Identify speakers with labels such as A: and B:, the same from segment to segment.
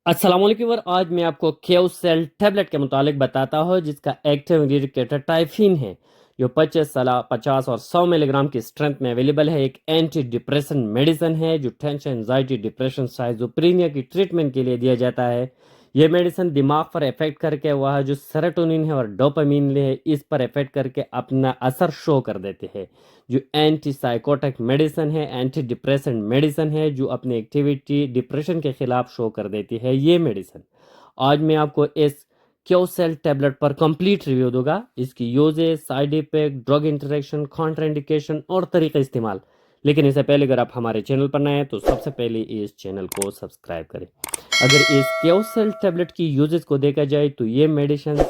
A: अस्सलाम वालेकुम और आज मैं आपको केव सेल टैबलेट के मुतालिक बताता हूँ जिसका एक्टिव इंग्रेडिएंट टाइफिन है जो 50 और 100 मिलीग्राम की स्ट्रेंथ में अवेलेबल है। एक एंटी डिप्रेशन मेडिसिन है जो टेंशन एंजाइटी डिप्रेशन साइजोप्रीनिया की ट्रीटमेंट के लिए दिया जाता है। ये मेडिसिन दिमाग पर इफेक्ट करके वह जो सेरोटोनिन है और डोपामिन है इस पर इफेक्ट करके अपना असर शो कर देते हैं। जो एंटी साइकोटिक मेडिसिन है, एंटी डिप्रेसेंट मेडिसिन है जो अपनी एक्टिविटी डिप्रेशन के खिलाफ शो कर देती है। ये मेडिसिन आज मैं आपको इस क्यू सेल टैबलेट पर कंप्लीट रिव्यू दूंगा। इसकी uses, side effect, drug interaction, contraindication और तरीका इस्तेमाल। लेकिन इससे पहले अगर आप हमारे चैनल पर नए हैं तो सबसे पहले इस चैनल को सब्सक्राइब करें। अगर इस क्यू सेल टैबलेट की यूजेज को देखा जाए तो ये मेडिसिन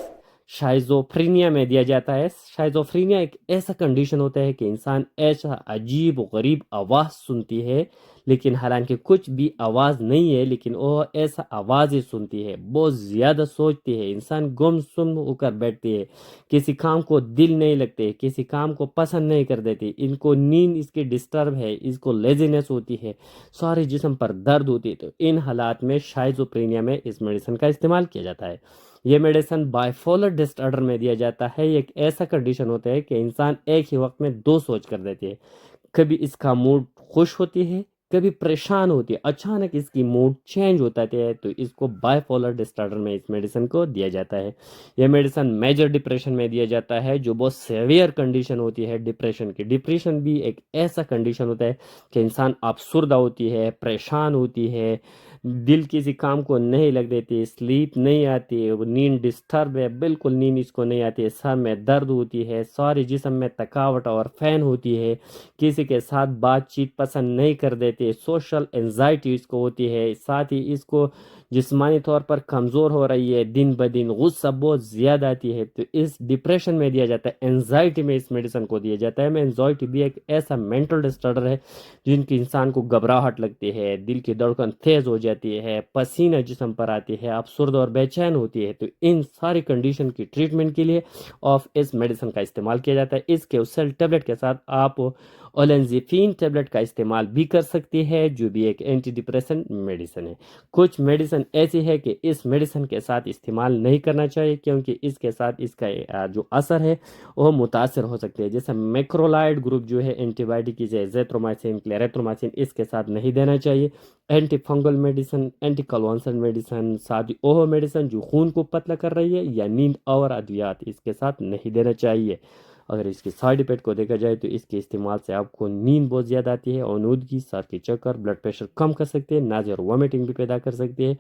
A: शाइज़ोफ्रेनिया में दिया जाता है। शाइज़ोफ्रेनिया एक ऐसा कंडीशन होता है कि इंसान ऐसा अजीब व गरीब आवाज़ सुनती है, लेकिन हालांकि कुछ भी आवाज़ नहीं है, लेकिन वो ऐसा आवाज़ ही सुनती है। बहुत ज़्यादा सोचती है, इंसान गुमसुम होकर बैठती है, किसी काम को दिल नहीं लगते, किसी काम को पसंद नहीं कर देती, इनको नींद इसकी डिस्टर्ब है, इसको लेजीनेस होती है, सारे जिस्म पर दर्द होती है। तो इन हालात में शाइज़ोफ्रेनिया में इस मेडिसिन का इस्तेमाल किया जाता है। ये मेडिसिन बाइपोलर डिसऑर्डर में दिया जाता है। ये एक ऐसा कंडीशन होता है कि इंसान एक ही वक्त में दो सोच कर देती है। कभी इसका मूड खुश होती है, कभी परेशान होती है, अचानक इसकी मूड चेंज होता है, तो इसको बाइपोलर डिसऑर्डर में इस मेडिसिन को दिया जाता है। यह मेडिसिन मेजर डिप्रेशन में दिया जाता है जो बहुत सेवियर कंडीशन होती है डिप्रेशन की। डिप्रेशन भी एक ऐसा कंडीशन होता है कि इंसान अफसुर्दा होती है, परेशान होती है, दिल किसी काम को नहीं लग देती, स्लीप नहीं आती है, वो नींद डिस्टर्ब है, बिल्कुल नींद इसको नहीं आती है, सर में दर्द होती है, सारे जिस्म में थकावट और फैन होती है, किसी के साथ बातचीत पसंद नहीं कर देते, सोशल एंजाइटी इसको होती है, साथ ही इसको जिस्मानी तौर पर कमज़ोर हो रही है, दिन ब दिन गुस्सा बहुत ज़्यादा आती है। तो इस डिप्रेशन में दिया जाता है, एंजाइटी में इस मेडिसिन को दिया जाता है। एंजाइटी भी एक ऐसा मेंटल डिसऑर्डर है जिनकी इंसान को घबराहट लगती है, दिल की धड़कन तेज़ हो जाती है, पसीना जिस्म पर आती है, अफसुर्द और बेचैन होती है। तो इन सारी कंडीशन की ट्रीटमेंट के लिए ऑफ इस मेडिसिन का इस्तेमाल किया जाता है। इसके उस सेल टेबलेट के साथ आप ओलेंजिफिन टेबलेट का इस्तेमाल भी कर सकती है जो भी एक एंटी डिप्रेसेंट मेडिसिन है। कुछ मेडिसिन ऐसी है कि इस मेडिसिन के साथ इस्तेमाल नहीं करना चाहिए क्योंकि इसके साथ इसका जो असर है वो मुतासर हो सकते हैं। जैसे मैक्रोलाइड ग्रुप जो है एंटीबायोटिक की एजेथ्रोमाइसिन, क्लेरेथ्रोमाइसिन, इसके साथ नहीं देना चाहिए। Antifungal medicine, anticonvulsant medicine, साथ ही ओहो मेडिसिन जो खून को पतला कर रही है, या नींद और अद्वियात इसके साथ नहीं देना चाहिए। अगर इसके साइड इफेक्ट को देखा जाए तो इसके इस्तेमाल से आपको नींद बहुत ज़्यादा आती है, औनूदगी, सर के चक्कर, ब्लड प्रेशर कम कर सकते हैं, नाज़िया और वॉमिटिंग भी पैदा कर सकती है,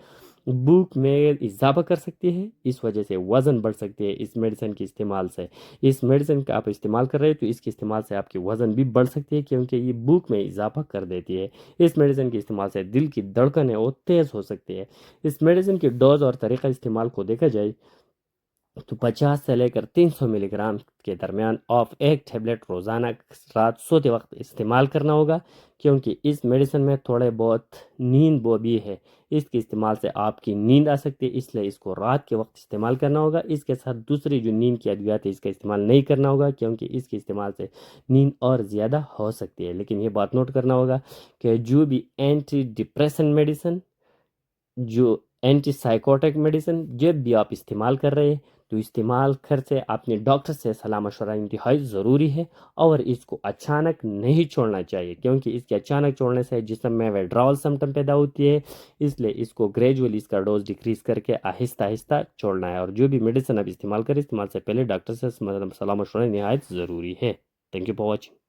A: भूख में इजाफा कर सकती है, इस वजह से वज़न बढ़ सकती है इस मेडिसिन के इस्तेमाल से। इस मेडिसिन का आप इस्तेमाल कर रहे हैं तो इसके इस्तेमाल से आपकी वज़न भी बढ़ सकती है क्योंकि ये भूख में इजाफा कर देती है। इस मेडिसिन के इस्तेमाल से दिल की धड़कन है वो तेज़ हो सकती है। इस मेडिसिन की डोज और तरीका इस्तेमाल को देखा जाए तो 50 से लेकर 300 मिलीग्राम के दरमियान ऑफ एक टेबलेट रोज़ाना रात सोते वक्त इस्तेमाल करना होगा क्योंकि इस मेडिसिन में थोड़े बहुत नींद वो भी है। इसके इस्तेमाल से आपकी नींद आ सकती है, इसलिए इसको रात के वक्त इस्तेमाल करना होगा। इसके साथ दूसरी जो नींद की अद्वियात है इसका इस्तेमाल नहीं करना होगा क्योंकि इसके इस्तेमाल से नींद और ज़्यादा हो सकती है। लेकिन ये बात नोट करना होगा कि जो भी एंटी डिप्रेशन मेडिसिन, जो एंटी साइकोटिक मेडिसिन जब भी आप इस्तेमाल कर रहे हैं तो इस्तेमाल करते अपने डॉक्टर से सलाह मशवरा इंतहाई ज़रूरी है और इसको अचानक नहीं छोड़ना चाहिए क्योंकि इसके अचानक छोड़ने से जिस्म में विड्रॉल सिम्टम पैदा होती है। इसलिए इसको ग्रेजुअली इसका डोज डिक्रीज करके आहिस्ता आहिस्ता छोड़ना है और जो भी मेडिसिन आप इस्तेमाल करें इस्तेमाल से पहले डॉक्टर से सलाह मशवरा नहायत ज़रूरी है। Thank you for watching.